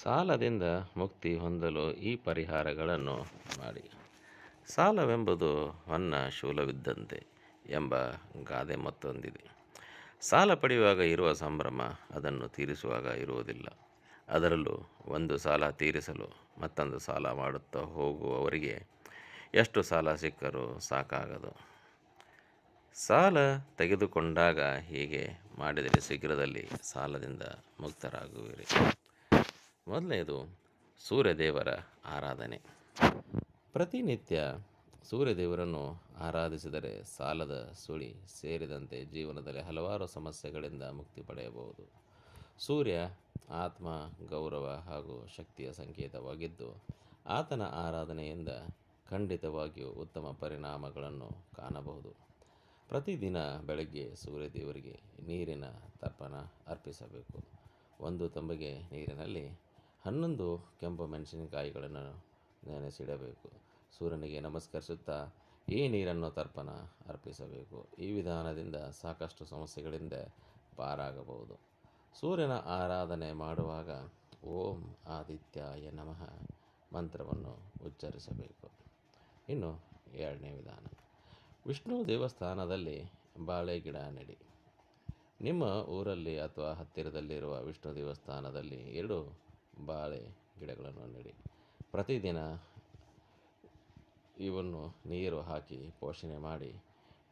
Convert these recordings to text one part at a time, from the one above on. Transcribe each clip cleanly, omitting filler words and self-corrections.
ಸಾಲದಿಂದ ಮುಕ್ತಿ ಹೊಂದಲು ಈ ಪರಿಹಾರಗಳನ್ನು ಮಾಡಿ. ಸಾಲವೆಂಬುದು ಹೊನ್ನ ಶೂಲವಿದ್ದಂತೆ ಎಂಬ ಗಾದೆ ಮತ್ತೊಂದಿದೆ. ಸಾಲ ಪಡೆಯುವಾಗ ಇರುವ ಸಂಭ್ರಮ ಅದನ್ನು ತೀರಿಸುವಾಗ ಇರುವುದಿಲ್ಲ. ಅದರಲ್ಲೂ ಒಂದು ಸಾಲ ತೀರಿಸಲು ಮತ್ತೊಂದು ಸಾಲ ಮಾಡುತ್ತಾ ಹೋಗುವವರಿಗೆ ಎಷ್ಟು ಸಾಲ ಸಿಕ್ಕರೂ ಸಾಕಾಗದು. ಸಾಲ ತೆಗೆದುಕೊಂಡಾಗ ಹೀಗೆ ಮಾಡಿದರೆ ಶೀಘ್ರದಲ್ಲಿ ಸಾಲದಿಂದ ಮುಕ್ತರಾಗುವಿರಿ. ಮೊದಲನೇದು, ಸೂರ್ಯದೇವರ ಆರಾಧನೆ. ಪ್ರತಿನಿತ್ಯ ಸೂರ್ಯದೇವರನ್ನು ಆರಾಧಿಸಿದರೆ ಸಾಲದ ಸುಳಿ ಸೇರಿದಂತೆ ಜೀವನದಲ್ಲಿ ಹಲವಾರು ಸಮಸ್ಯೆಗಳಿಂದ ಮುಕ್ತಿ ಪಡೆಯಬಹುದು. ಸೂರ್ಯ ಆತ್ಮ, ಗೌರವ ಹಾಗೂ ಶಕ್ತಿಯ ಸಂಕೇತವಾಗಿದ್ದು, ಆತನ ಆರಾಧನೆಯಿಂದ ಖಂಡಿತವಾಗಿಯೂ ಉತ್ತಮ ಪರಿಣಾಮಗಳನ್ನು ಕಾಣಬಹುದು. ಪ್ರತಿದಿನ ಬೆಳಗ್ಗೆ ಸೂರ್ಯದೇವರಿಗೆ ನೀರಿನ ತರ್ಪಣ ಅರ್ಪಿಸಬೇಕು. ಒಂದು ತಂಬಿಗೆ ನೀರಿನಲ್ಲಿ 11 ಕೆಂಪು ಮೆಣಸಿನಕಾಯಿಗಳನ್ನು ನೆನೆಸಿಡಬೇಕು. ಸೂರ್ಯನಿಗೆ ನಮಸ್ಕರಿಸುತ್ತಾ ಈ ನೀರನ್ನು ತರ್ಪಣ ಅರ್ಪಿಸಬೇಕು. ಈ ವಿಧಾನದಿಂದ ಸಾಕಷ್ಟು ಸಮಸ್ಯೆಗಳಿಂದ ಪಾರಾಗಬಹುದು. ಸೂರ್ಯನ ಆರಾಧನೆ ಮಾಡುವಾಗ ಓಂ ಆದಿತ್ಯಾಯ ನಮಃ ಮಂತ್ರವನ್ನು ಉಚ್ಚರಿಸಬೇಕು. ಇನ್ನು ಎರಡನೇ ವಿಧಾನ, ವಿಷ್ಣು ದೇವಸ್ಥಾನದಲ್ಲಿ ಬಾಳೆ ಗಿಡ ನೆಡಿ. ನಿಮ್ಮ ಊರಲ್ಲಿ ಅಥವಾ ಹತ್ತಿರದಲ್ಲಿರುವ ವಿಷ್ಣು ದೇವಸ್ಥಾನದಲ್ಲಿ 2 ಬಾಳೆ ಗಿಡಗಳನ್ನು ನೆಡಿ. ಪ್ರತಿದಿನ ಇವನ್ನು ನೀರು ಹಾಕಿ ಪೋಷಣೆ ಮಾಡಿ.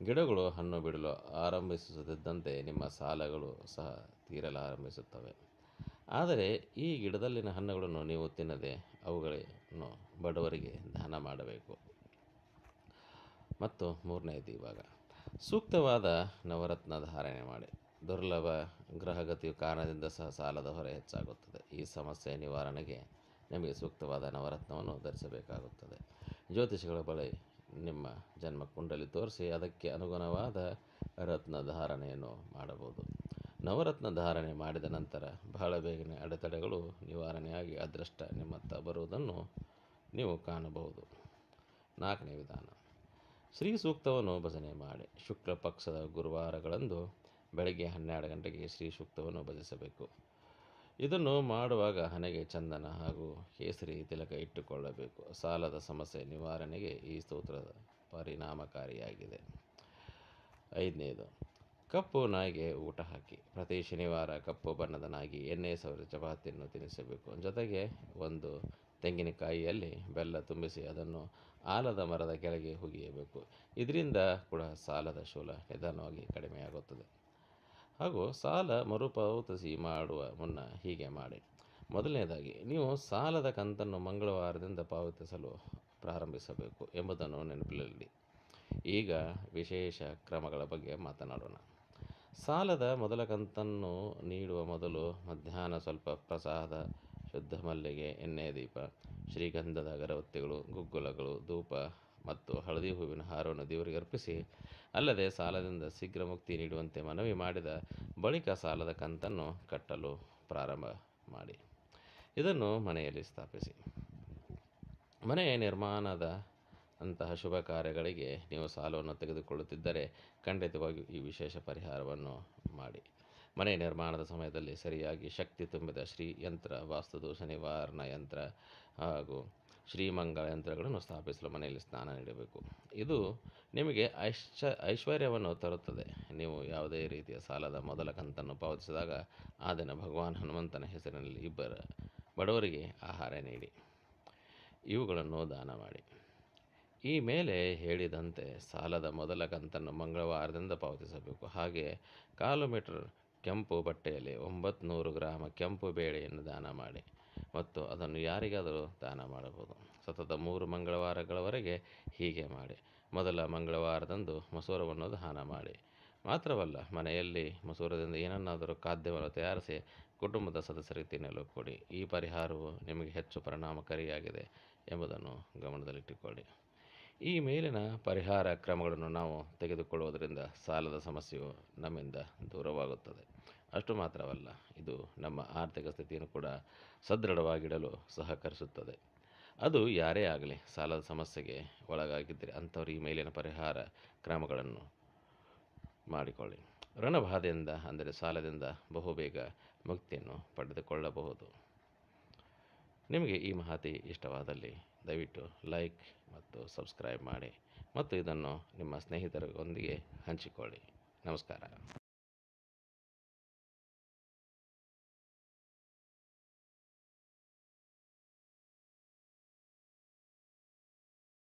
ಗಿಡಗಳು ಹಣ್ಣು ಬಿಡಲು ಆರಂಭಿಸುತ್ತಿದ್ದಂತೆ ನಿಮ್ಮ ಸಾಲಗಳು ಸಹ ತೀರಲಾರಂಭಿಸುತ್ತವೆ. ಆದರೆ ಈ ಗಿಡದಲ್ಲಿನ ಹಣ್ಣುಗಳನ್ನು ನೀವು ತಿನ್ನದೆ ಅವುಗಳನ್ನು ಬಡವರಿಗೆ ದಾನ ಮಾಡಬೇಕು. ಮತ್ತು ಮೂರನೆಯದು, ಇವಾಗ ಸೂಕ್ತವಾದ ನವರತ್ನ ಧಾರಣೆ ಮಾಡಿ. ದುರ್ಲಭ ಗ್ರಹಗತಿಯು ಕಾರಣದಿಂದ ಸಹ ಸಾಲದ ಹೊರೆ ಹೆಚ್ಚಾಗುತ್ತದೆ. ಈ ಸಮಸ್ಯೆ ನಿವಾರಣೆಗೆ ನಿಮಗೆ ಸೂಕ್ತವಾದ ನವರತ್ನವನ್ನು ಧರಿಸಬೇಕಾಗುತ್ತದೆ. ಜ್ಯೋತಿಷಿಗಳ ಬಳಿ ನಿಮ್ಮ ಜನ್ಮ ಕುಂಡಲಿ ತೋರಿಸಿ ಅದಕ್ಕೆ ಅನುಗುಣವಾದ ರತ್ನ ಧಾರಣೆಯನ್ನು ಮಾಡಬಹುದು. ನವರತ್ನ ಧಾರಣೆ ಮಾಡಿದ ನಂತರ ಬಹಳ ಬೇಗನೆ ಅಡೆತಡೆಗಳು ನಿವಾರಣೆಯಾಗಿ ಅದೃಷ್ಟ ನಿಮ್ಮತ್ತ ಬರುವುದನ್ನು ನೀವು ಕಾಣಬಹುದು. 4ನೇ ವಿಧಾನ, ಶ್ರೀ ಸೂಕ್ತವನ್ನು ಭಜನೆ ಮಾಡಿ. ಶುಕ್ಲ ಪಕ್ಷದ ಗುರುವಾರಗಳಂದು ಬೆಳಗ್ಗೆ 12 ಗಂಟೆಗೆ ಶ್ರೀ ಸೂಕ್ತವನ್ನು ಭಜಿಸಬೇಕು. ಇದನ್ನು ಮಾಡುವಾಗ ಹಣೆಗೆ ಚಂದನ ಹಾಗೂ ಕೇಸರಿ ತಿಲಕ ಇಟ್ಟುಕೊಳ್ಳಬೇಕು. ಸಾಲದ ಸಮಸ್ಯೆ ನಿವಾರಣೆಗೆ ಈ ಸ್ತೋತ್ರ ಪರಿಣಾಮಕಾರಿಯಾಗಿದೆ. 5ನೇದು, ಕಪ್ಪು ನಾಯಿಗೆ ಊಟ ಹಾಕಿ. ಪ್ರತಿ ಶನಿವಾರ ಕಪ್ಪು ಬಣ್ಣದ ನಾಯಿಗೆ ಎಣ್ಣೆ ಸವರಿ ಚಪಾತಿಯನ್ನು ತಿನ್ನಿಸಬೇಕು. ಜೊತೆಗೆ ಒಂದು ತೆಂಗಿನಕಾಯಿಯಲ್ಲಿ ಬೆಲ್ಲ ತುಂಬಿಸಿ ಅದನ್ನು ಆಲದ ಮರದ ಕೆಳಗೆ ಹುಗಿಯಬೇಕು. ಇದರಿಂದ ಕೂಡ ಸಾಲದ ಶೂಲ ನಿಧಾನವಾಗಿ ಕಡಿಮೆಯಾಗುತ್ತದೆ. ಹಾಗೂ ಸಾಲ ಮರುಪಾವತಿ ಮಾಡುವ ಮುನ್ನ ಹೀಗೆ ಮಾಡಿ. ಮೊದಲನೇದಾಗಿ, ನೀವು ಸಾಲದ ಕಂತನ್ನು ಮಂಗಳವಾರದಿಂದ ಪಾವತಿಸಲು ಪ್ರಾರಂಭಿಸಬೇಕು ಎಂಬುದನ್ನು ನೆನಪಿನಲ್ಲಿಡಿ. ಈಗ ವಿಶೇಷ ಕ್ರಮಗಳ ಬಗ್ಗೆ ಮಾತನಾಡೋಣ. ಸಾಲದ ಮೊದಲ ಕಂತನ್ನು ನೀಡುವ ಮೊದಲು ಮಧ್ಯಾಹ್ನ ಸ್ವಲ್ಪ ಪ್ರಸಾದ, ಶುದ್ಧ ಮಲ್ಲಿಗೆ ಎಣ್ಣೆಯ ದೀಪ, ಶ್ರೀಗಂಧದ ಅಗರಬತ್ತಿಗಳು, ಗುಗ್ಗುಲಗಳು, ಧೂಪ ಮತ್ತು ಹಳದಿ ಹೂವಿನ ಹಾರವನ್ನು ದೇವರಿಗೆ ಅರ್ಪಿಸಿ, ಅಲ್ಲದೆ ಸಾಲದಿಂದ ಶೀಘ್ರ ಮುಕ್ತಿ ನೀಡುವಂತೆ ಮನವಿ ಮಾಡಿದ ಬಳಿಕ ಸಾಲದ ಕಂತನ್ನು ಕಟ್ಟಲು ಪ್ರಾರಂಭ ಮಾಡಿ. ಇದನ್ನು ಮನೆಯಲ್ಲಿ ಸ್ಥಾಪಿಸಿ. ಮನೆಯ ನಿರ್ಮಾಣದ ಅಂತಹ ಶುಭ ಕಾರ್ಯಗಳಿಗೆ ನೀವು ಸಾಲವನ್ನು ತೆಗೆದುಕೊಳ್ಳುತ್ತಿದ್ದರೆ ಖಂಡಿತವಾಗಿಯೂ ಈ ವಿಶೇಷ ಪರಿಹಾರವನ್ನು ಮಾಡಿ. ಮನೆ ನಿರ್ಮಾಣದ ಸಮಯದಲ್ಲಿ ಸರಿಯಾಗಿ ಶಕ್ತಿ ತುಂಬಿದ ಶ್ರೀ ಯಂತ್ರ, ವಾಸ್ತುದೋಷ ನಿವಾರಣಾ ಯಂತ್ರ ಹಾಗೂ ಶ್ರೀಮಂಗಳ ಯಂತ್ರಗಳನ್ನು ಸ್ಥಾಪಿಸಲು ಮನೆಯಲ್ಲಿ ಸ್ನಾನ ನೀಡಬೇಕು. ಇದು ನಿಮಗೆ ಐಶ್ವರ್ಯವನ್ನು ತರುತ್ತದೆ. ನೀವು ಯಾವುದೇ ರೀತಿಯ ಸಾಲದ ಮೊದಲ ಕಂತನ್ನು ಪಾವತಿಸಿದಾಗ ಆ ದಿನ ಭಗವಾನ್ ಹನುಮಂತನ ಹೆಸರಿನಲ್ಲಿ 2 ಬಡವರಿಗೆ ಆಹಾರ ನೀಡಿ. ಇವುಗಳನ್ನು ದಾನ ಮಾಡಿ. ಈ ಮೇಲೆ ಹೇಳಿದಂತೆ ಸಾಲದ ಮೊದಲ ಕಂತನ್ನು ಮಂಗಳವಾರದಿಂದ ಪಾವತಿಸಬೇಕು. ಹಾಗೆ 1/4 ಮೀಟರ್ ಕೆಂಪು ಬಟ್ಟೆಯಲ್ಲಿ 900 ಗ್ರಾಂ ಕೆಂಪು ಬೇಳೆಯನ್ನು ದಾನ ಮಾಡಿ ಮತ್ತು ಅದನ್ನು ಯಾರಿಗಾದರೂ ದಾನ ಮಾಡಬಹುದು. ಸತತ 3 ಮಂಗಳವಾರಗಳವರೆಗೆ ಹೀಗೆ ಮಾಡಿ. ಮೊದಲ ಮಂಗಳವಾರದಂದು ಮಸೂರವನ್ನು ದಾನ ಮಾಡಿ. ಮಾತ್ರವಲ್ಲ, ಮನೆಯಲ್ಲಿ ಮಸೂರದಿಂದ ಏನನ್ನಾದರೂ ಖಾದ್ಯವನ್ನು ತಯಾರಿಸಿ ಕುಟುಂಬದ ಸದಸ್ಯರಿಗೆ ತಿನ್ನಲು ಕೊಡಿ. ಈ ಪರಿಹಾರವು ನಿಮಗೆ ಹೆಚ್ಚು ಪರಿಣಾಮಕಾರಿಯಾಗಿದೆ ಎಂಬುದನ್ನು ಗಮನದಲ್ಲಿಟ್ಟುಕೊಳ್ಳಿ. ಈ ಮೇಲಿನ ಪರಿಹಾರ ಕ್ರಮಗಳನ್ನು ನಾವು ತೆಗೆದುಕೊಳ್ಳುವುದರಿಂದ ಸಾಲದ ಸಮಸ್ಯೆಯು ನಮ್ಮಿಂದ ದೂರವಾಗುತ್ತದೆ. ಅಷ್ಟು ಮಾತ್ರವಲ್ಲ, ಇದು ನಮ್ಮ ಆರ್ಥಿಕ ಸ್ಥಿತಿಯನ್ನು ಕೂಡ ಸದೃಢವಾಗಿಡಲು ಸಹಕರಿಸುತ್ತದೆ. ಅದು ಯಾರೇ ಆಗಲಿ ಸಾಲದ ಸಮಸ್ಯೆಗೆ ಒಳಗಾಗಿದ್ದರೆ ಅಂಥವರು ಈ ಮೇಲಿನ ಪರಿಹಾರ ಕ್ರಮಗಳನ್ನು ಮಾಡಿಕೊಳ್ಳಿ. ಋಣಬಾಧೆಯಿಂದ ಅಂದರೆ ಸಾಲದಿಂದ ಬಹುಬೇಗ ಮುಕ್ತಿಯನ್ನು ಪಡೆದುಕೊಳ್ಳಬಹುದು. ನಿಮಗೆ ಈ ಮಾಹಿತಿ ಇಷ್ಟವಾದಲ್ಲಿ ದಯವಿಟ್ಟು ಲೈಕ್ ಮತ್ತು ಸಬ್ಸ್ಕ್ರೈಬ್ ಮಾಡಿ ಮತ್ತು ಇದನ್ನು ನಿಮ್ಮ ಸ್ನೇಹಿತರೊಂದಿಗೆ ಹಂಚಿಕೊಳ್ಳಿ. ನಮಸ್ಕಾರ.